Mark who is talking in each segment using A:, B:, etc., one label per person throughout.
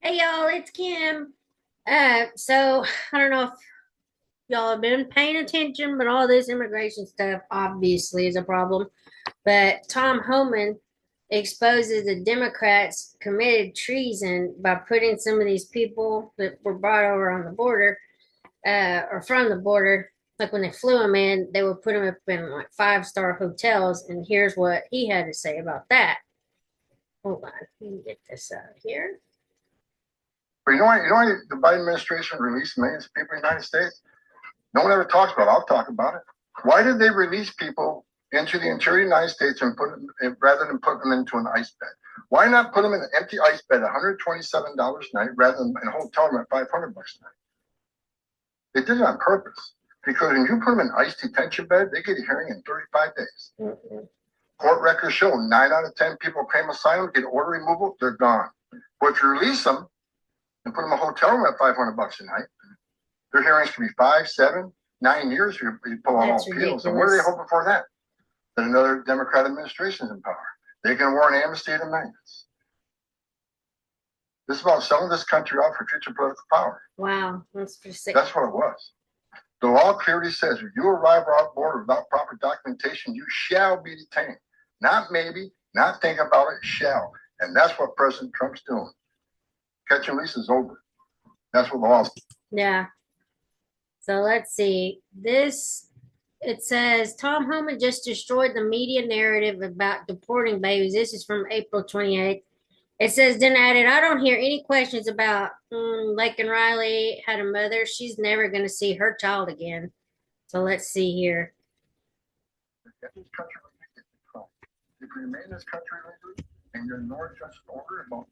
A: Hey y'all, it's Kim. So I don't know if y'all have been paying attention, but all this immigration stuff obviously is a problem. But Tom Homan exposes the Democrats committed treason by putting some of these people that were brought over on the border, or from the border, like when they flew them in, they would put them up in like five-star hotels. And here's what he had to say about that. Hold on, let me get this out here.
B: But you know why the Biden administration released millions of people in the United States? No one ever talks about it. I'll talk about it. Why did they release people into the interior of the United States and put them, rather than put them into an ice bed? Why not put them in an empty ice bed, $127 a night, rather than in a hotel room at $500 a night? They did it on purpose because when you put them in an ice detention bed, they get a hearing in 35 days. Mm-hmm. Court records show 9 out of 10 people claim asylum, get order removal, they're gone. But if you release them and put them in a hotel room at $500 a night, their hearings can be 5, 7, 9 years. You pull out all appeals. And what are they hoping for that? That another Democrat administration is in power. They can warn amnesty and amendments. This is about selling this country off for future political power.
A: Wow, that's just sick.
B: That's what it was. The law clearly says if you arrive off border without proper documentation, you shall be detained. Not maybe, not think about it, shall. And that's what President Trump's doing. Catch and release is over. That's what the law.
A: Yeah. So let's see. It says Tom Homan just destroyed the media narrative about deporting babies. This is from April 28th. It says, then added, I don't hear any questions about Laken Riley had a mother. She's never going to see her child again. So let's see here.
B: If you remain in this country legally and you're ignoring judge's order about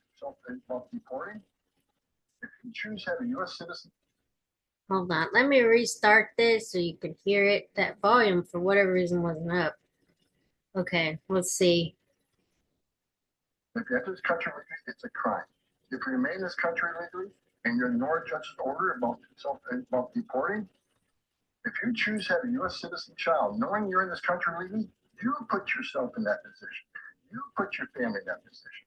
B: deporting, if you choose to have a U.S. citizen.
A: Hold on. Let me restart this so you can hear it. That volume, for whatever reason, wasn't up. Okay, let's see.
B: If you enter this country legally, it's a crime. If you remain in this country legally and you ignore judge's order about deporting, if you choose to have a U.S. citizen child, knowing you're in this country legally, you put yourself in that position. You put your family in that position.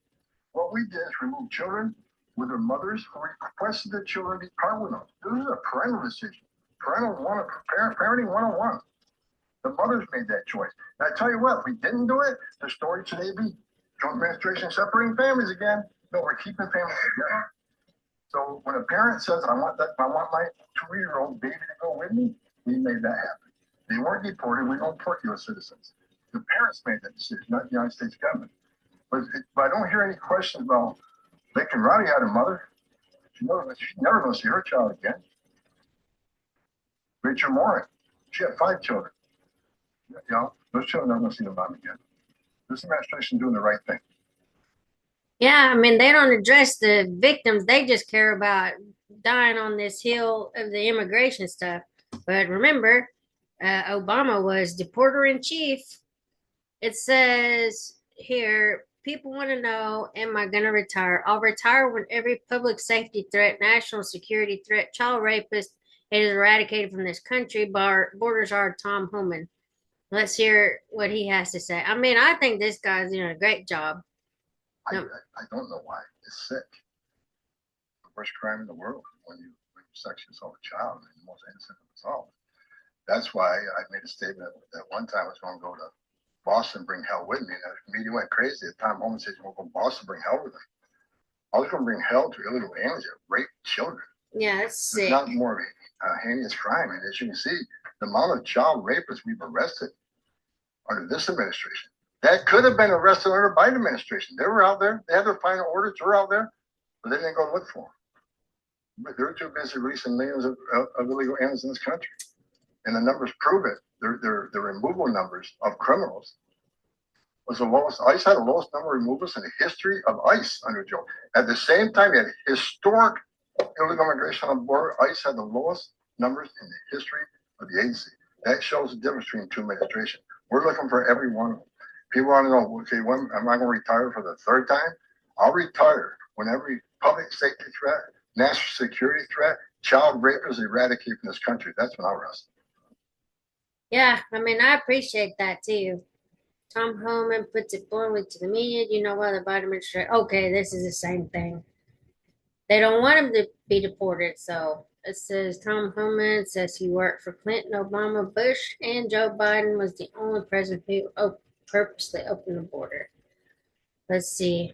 B: What we did is remove children with their mothers who requested the children be part with them. This is a parental decision. Parenting 101. The mothers made that choice. And I tell you what, if we didn't do it, the story today would be Trump administration separating families again. No, we're keeping families together. So when a parent says, I want my 2-year-old baby to go with me, we made that happen. They weren't deported. We don't deport U.S. citizens. The parents made that decision, not the United States government. But I don't hear any questions about Laken Riley had a mother. She's never going to see her child again. Rachel Morin, she had 5 children. You know, those children are not going to see their mom again. This administration is doing the right thing.
A: Yeah, I mean, they don't address the victims. They just care about dying on this hill of the immigration stuff. But remember, Obama was deporter in chief. It says here, people want to know, am I going to retire? I'll retire when every public safety threat, national security threat, child rapist is eradicated from this country. Borders are Tom Homan. Let's hear what he has to say. I mean, I think this guy's doing a great job.
B: I don't know why. It's sick. The worst crime in the world when you sexually assault a child and the most innocent of us all. That's why I made a statement that one time I was going to go to Boston, bring hell with me. And the media went crazy. At the time, Homan said, you want to go to Boston, bring hell with him. I was going to bring hell to illegal aliens that rape children.
A: Yeah, it's sick.
B: It's not more of a heinous crime. And as you can see, the amount of child rapists we've arrested under this administration, that could have been arrested under the Biden administration. They were out there. They had their final orders. They were out there, but they didn't go look for them. But they were too busy releasing millions of illegal aliens in this country. And the numbers prove it. The removal numbers of criminals was the lowest. ICE had the lowest number of removals in the history of ICE under Joe. At the same time, you had historic illegal immigration on the border. ICE had the lowest numbers in the history of the agency. That shows the difference between two administrations. We're looking for every one of them. People want to know, okay, when am I going to retire for the 3rd time? I'll retire when every public safety threat, national security threat, child rape is eradicated from this country. That's when I'll rest.
A: Yeah, I mean, I appreciate that too. Tom Homan puts it bluntly to the media. You know what? The Biden administration. Okay, this is the same thing. They don't want him to be deported. So it says Tom Homan says he worked for Clinton, Obama, Bush, and Joe Biden was the only president who purposely opened the border. Let's see.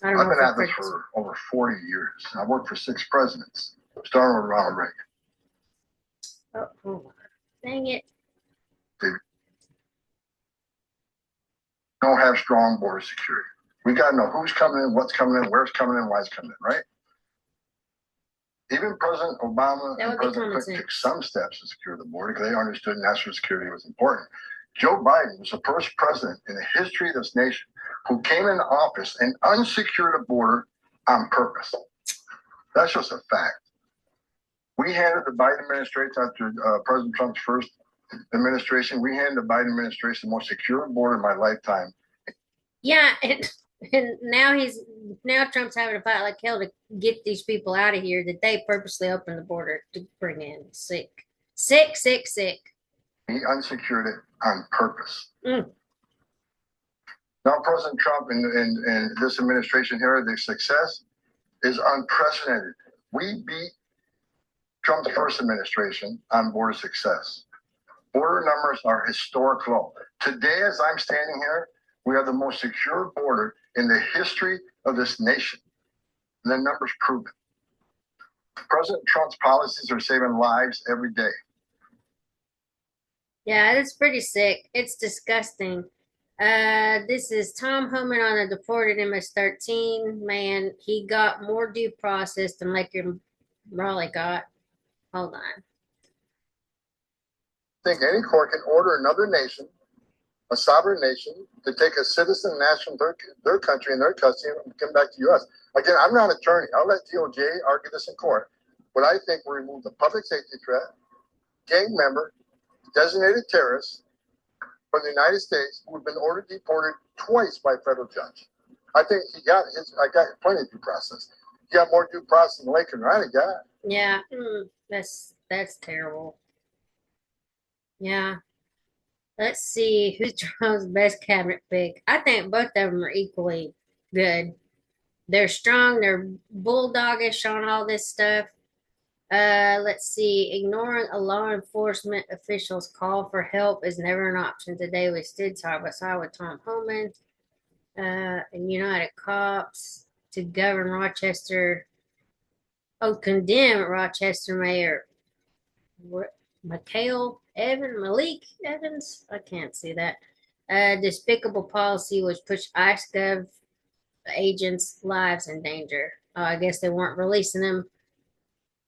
A: I don't
B: I've
A: know
B: been
A: if
B: at this for over 40 years. I've worked for 6 presidents, starting with Ronald Reagan.
A: Oh, hold on. Dang it.
B: They don't have strong border security. We got to know who's coming in, what's coming in, where's coming in, why it's coming in, right? Even President Obama and President Clinton took some steps to secure the border because they understood national security was important. Joe Biden was the first president in the history of this nation who came into office and unsecured a border on purpose. That's just a fact. We handed the Biden administration, after President Trump's first administration, we handed the Biden administration the most secure border in my lifetime.
A: Yeah, and now Trump's having to fight like hell to get these people out of here that they purposely opened the border to bring in. Sick.
B: He unsecured it on purpose.
A: Mm.
B: Now, President Trump and this administration here, the success is unprecedented. We beat Trump's first administration on border success. Border numbers are historic low. Today, as I'm standing here, we have the most secure border in the history of this nation. And the numbers prove it. President Trump's policies are saving lives every day.
A: Yeah, it's pretty sick. It's disgusting. This is Tom Homan on a deported MS-13. Man, he got more due process than Laken Riley got. Hold on.
B: I think any court can order another nation, a sovereign nation, to take a citizen national their country in their custody and come back to U.S. Again, I'm not an attorney. I'll let DOJ argue this in court. But I think we remove the public safety threat, gang member, designated terrorists from the United States who have been ordered deported twice by a federal judge. I think I got plenty of due process. He got more due process than Laken Riley got.
A: Yeah, that's terrible. Yeah. Let's see who's Trump's best cabinet pick. I think both of them are equally good. They're strong, they're bulldogish on all this stuff. Let's see. Ignoring a law enforcement official's call for help is never an option today. We stood side by side with Tom Homan and United Cops to govern Rochester. Oh, condemn Rochester Mayor Malik Evans. I can't see that. Despicable policy which pushed ICE Gov agents' lives in danger. I guess they weren't releasing them.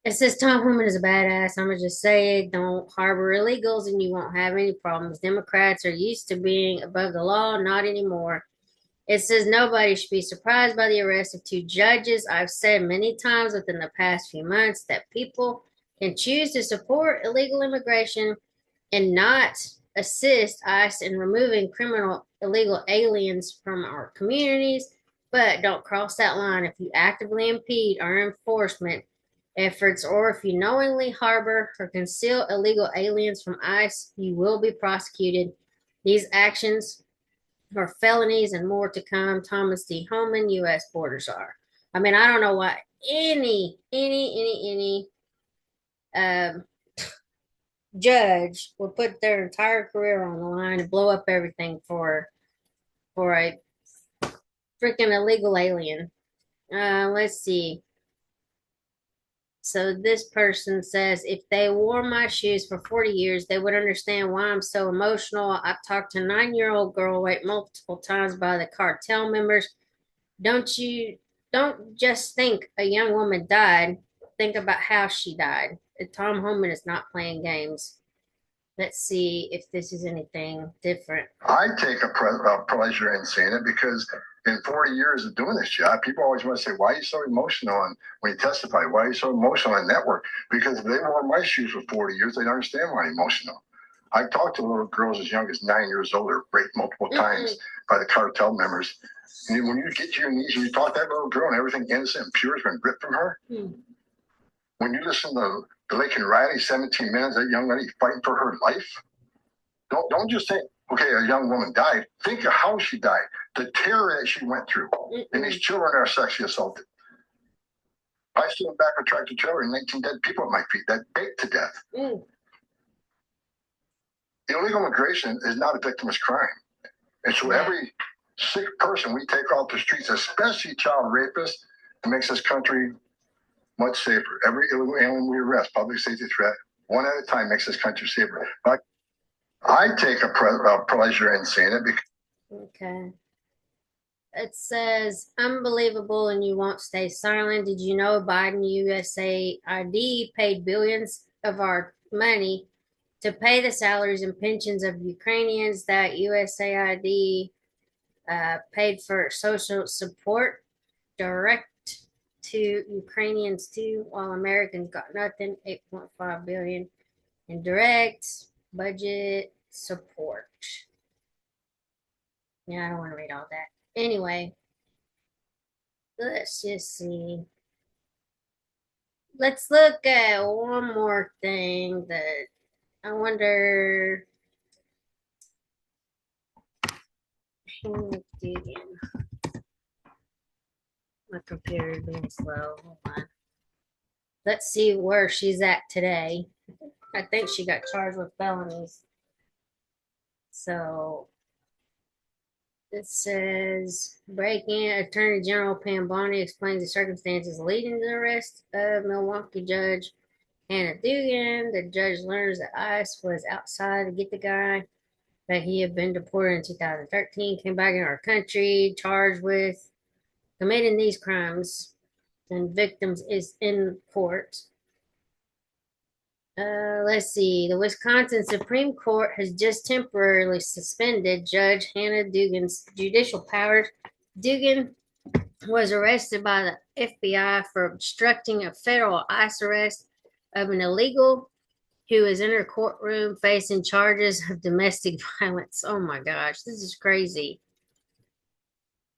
A: It says Tom Homan is a badass. I'm gonna just say it. Don't harbor illegals and you won't have any problems. Democrats are used to being above the law, not anymore. It says nobody should be surprised by the arrest of 2 judges. I've said many times within the past few months that people can choose to support illegal immigration and not assist ICE in removing illegal aliens from our communities, but don't cross that line if you actively impede our enforcement efforts or if you knowingly harbor or conceal illegal aliens from ICE, you will be prosecuted. These actions are felonies and more to come. Thomas D. Homan, U.S. Border Czar. I mean, I don't know why any judge would put their entire career on the line and blow up everything for a freaking illegal alien. Let's see. So this person says, if they wore my shoes for 40 years, they would understand why I'm so emotional. I've talked to a 9-year-old girl raped multiple times by the cartel members. Don't just think a young woman died. Think about how she died. Tom Homan is not playing games. Let's see if this is anything different.
B: I take a pleasure in saying it because in 40 years of doing this job, people always want to say, why are you so emotional when you testify? Why are you so emotional on network? Because if they wore my shoes for 40 years, they'd understand why I'm emotional. I've talked to little girls as young as 9 years old that were raped multiple times by the cartel members. And when you get to your knees and you talk to that little girl and everything innocent and pure has been ripped from her, when you listen to Laken Riley, 17 minutes, that young lady fighting for her life, don't just think, okay, a young woman died. Think of how she died, the terror that she went through, and these children are sexually assaulted. I stood back a tractor trailer and 19 dead people at my feet that baked to death. Illegal immigration is not a victimless crime. And so every sick person we take off the streets, especially child rapists, it makes this country much safer. Every illegal alien we arrest, public safety threat, one at a time, makes this country safer. But I take a pleasure in saying it because.
A: Okay. It says, unbelievable and you won't stay silent. Did you know Biden USAID paid billions of our money to pay the salaries and pensions of Ukrainians that USAID paid for social support direct to Ukrainians too, while Americans got nothing, 8.5 billion in direct budget support. Yeah, I don't want to read all that. Anyway, let's just see. Let's look at one more thing that I wonder. My computer's being slow. Hold on. Let's see where she's at today. I think she got charged with felonies. So it says break-in. Attorney General Pam Bondi explains the circumstances leading to the arrest of Milwaukee Judge Hannah Dugan. The judge learns that ICE was outside to get the guy, that he had been deported in 2013, came back in our country, charged with committing these crimes, and victims is in court. Let's see. The Wisconsin Supreme Court has just temporarily suspended Judge Hannah Dugan's judicial powers. Dugan was arrested by the FBI for obstructing a federal ICE arrest of an illegal who is in her courtroom facing charges of domestic violence. Oh my gosh, this is crazy.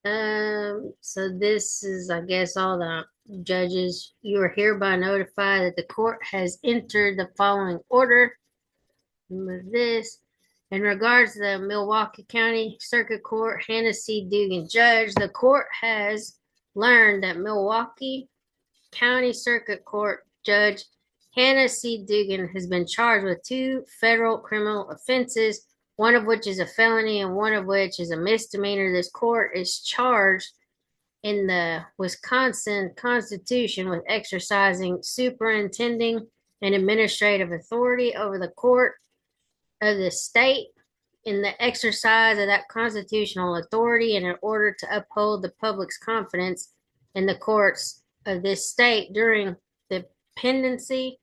A: So this is, I guess, all the judges. You are hereby notified that the court has entered the following order. With this, in regards to the Milwaukee County Circuit Court, Hannah C. Dugan judge, the court has learned that Milwaukee County Circuit Court Judge Hannah C. Dugan has been charged with 2 federal criminal offenses, one of which is a felony and one of which is a misdemeanor. This court is charged in the Wisconsin Constitution with exercising superintending and administrative authority over the court of the state in the exercise of that constitutional authority and in order to uphold the public's confidence in the courts of this state during the pendency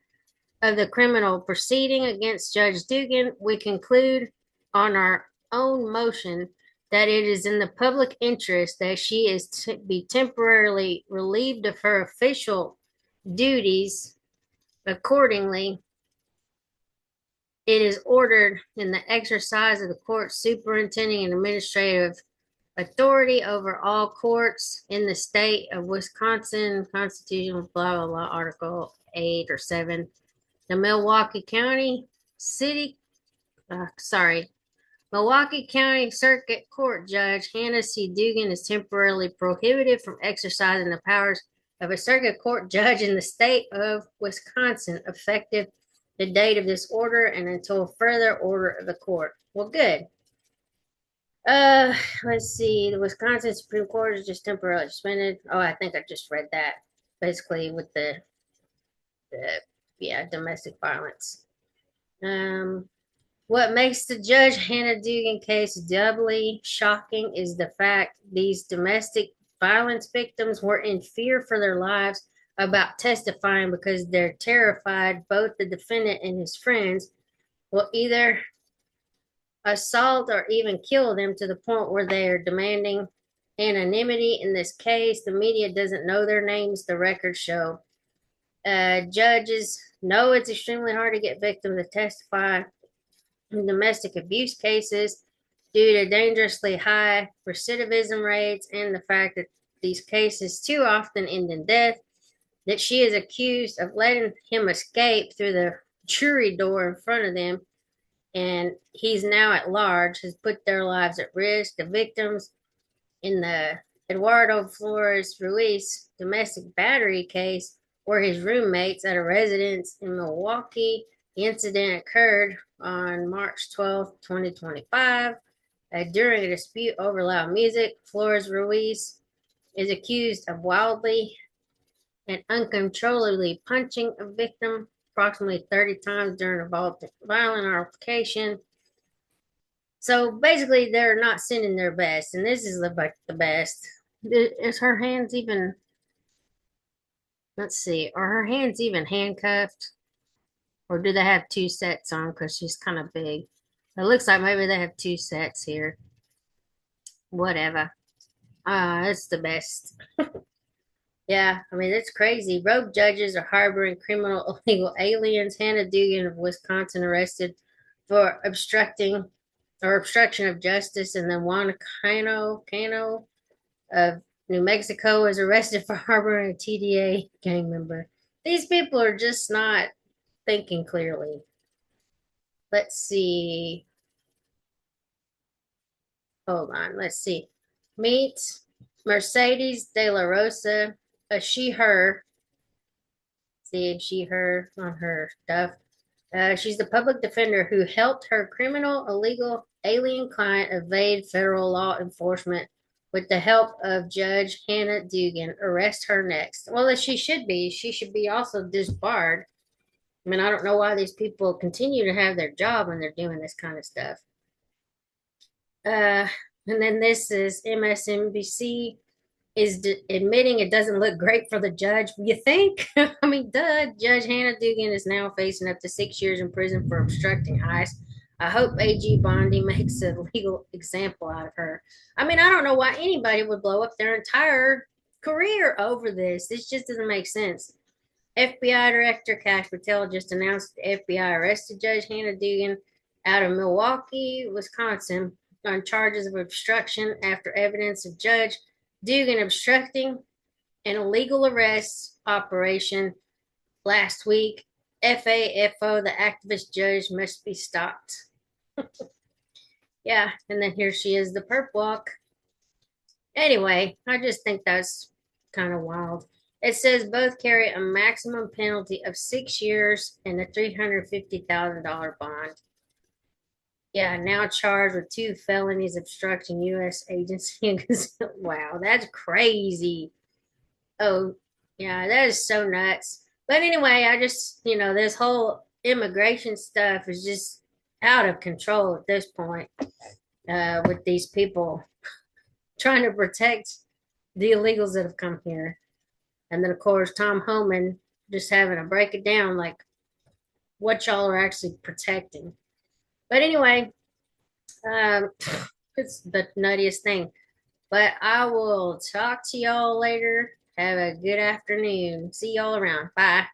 A: of the criminal proceeding against Judge Dugan, we conclude on our own motion that it is in the public interest that she is to be temporarily relieved of her official duties. Accordingly, it is ordered in the exercise of the court's superintending and administrative authority over all courts in the state of Wisconsin, Constitution, blah, blah, blah, Article 8 or 7. The Milwaukee County Circuit Court Judge Hannah C. Dugan is temporarily prohibited from exercising the powers of a circuit court judge in the state of Wisconsin, effective the date of this order and until further order of the court. Well, good. Let's see. The Wisconsin Supreme Court is just temporarily suspended. Oh, I think I just read that. Basically, with the domestic violence. What makes the Judge Hannah Dugan case doubly shocking is the fact these domestic violence victims were in fear for their lives about testifying because they're terrified both the defendant and his friends will either assault or even kill them to the point where they are demanding anonymity. In this case, the media doesn't know their names, the records show. Judges know it's extremely hard to get victims to testify in domestic abuse cases due to dangerously high recidivism rates and the fact that these cases too often end in death, that she is accused of letting him escape through the jury door in front of them, and he's now at large, has put their lives at risk. The victims in the Eduardo Flores Ruiz domestic battery case were his roommates at a residence in Milwaukee. The incident occurred on March 12th, 2025. During a dispute over loud music, Flores Ruiz is accused of wildly and uncontrollably punching a victim approximately 30 times during a violent altercation. So basically, they're not sending their best, and this is the best. Is her hands even? Let's see. Are her hands even handcuffed, or do they have two sets on? Because she's kind of big. It looks like maybe they have two sets here. Whatever. It's the best. Yeah, I mean, it's crazy. Rogue judges are harboring criminal illegal aliens. Hannah Dugan of Wisconsin arrested for obstruction of justice, and then Juan Cano of New Mexico was arrested for harboring a TDA gang member. These people are just not thinking clearly. Let's see. Hold on. Let's see. Meet Mercedes De La Rosa, a she/her. See, she/her on her stuff. She's the public defender who helped her criminal illegal alien client evade federal law enforcement with the help of Judge Hannah Dugan. Arrest her next. Well, as she should be. She should be also disbarred. I mean, I don't know why these people continue to have their job when they're doing this kind of stuff. Uh, and then this is MSNBC is admitting it doesn't look great for the judge. You think? I mean, duh. Judge Hannah Dugan is now facing up to 6 years in prison for obstructing ICE. I hope AG Bondi makes a legal example out of her. I mean, I don't know why anybody would blow up their entire career over this. This just doesn't make sense. FBI Director Cash Patel just announced the FBI arrested Judge Hannah Dugan out of Milwaukee, Wisconsin, on charges of obstruction after evidence of Judge Dugan obstructing an illegal arrest operation last week. FAFO, the activist judge, must be stopped. Yeah, and then here she is, the perp walk. Anyway, I just think that's kind of wild. It says both carry a maximum penalty of 6 years and a $350,000 bond. Yeah, now charged with 2 felonies obstructing U.S. agency. Wow, that's crazy. Oh, yeah, that is so nuts. But anyway, I just, this whole immigration stuff is just out of control at this point, with these people trying to protect the illegals that have come here. And then, of course, Tom Homan just having to break it down like what y'all are actually protecting. But anyway, um, it's the nuttiest thing. But I will talk to y'all later. Have a good afternoon. See y'all around. Bye.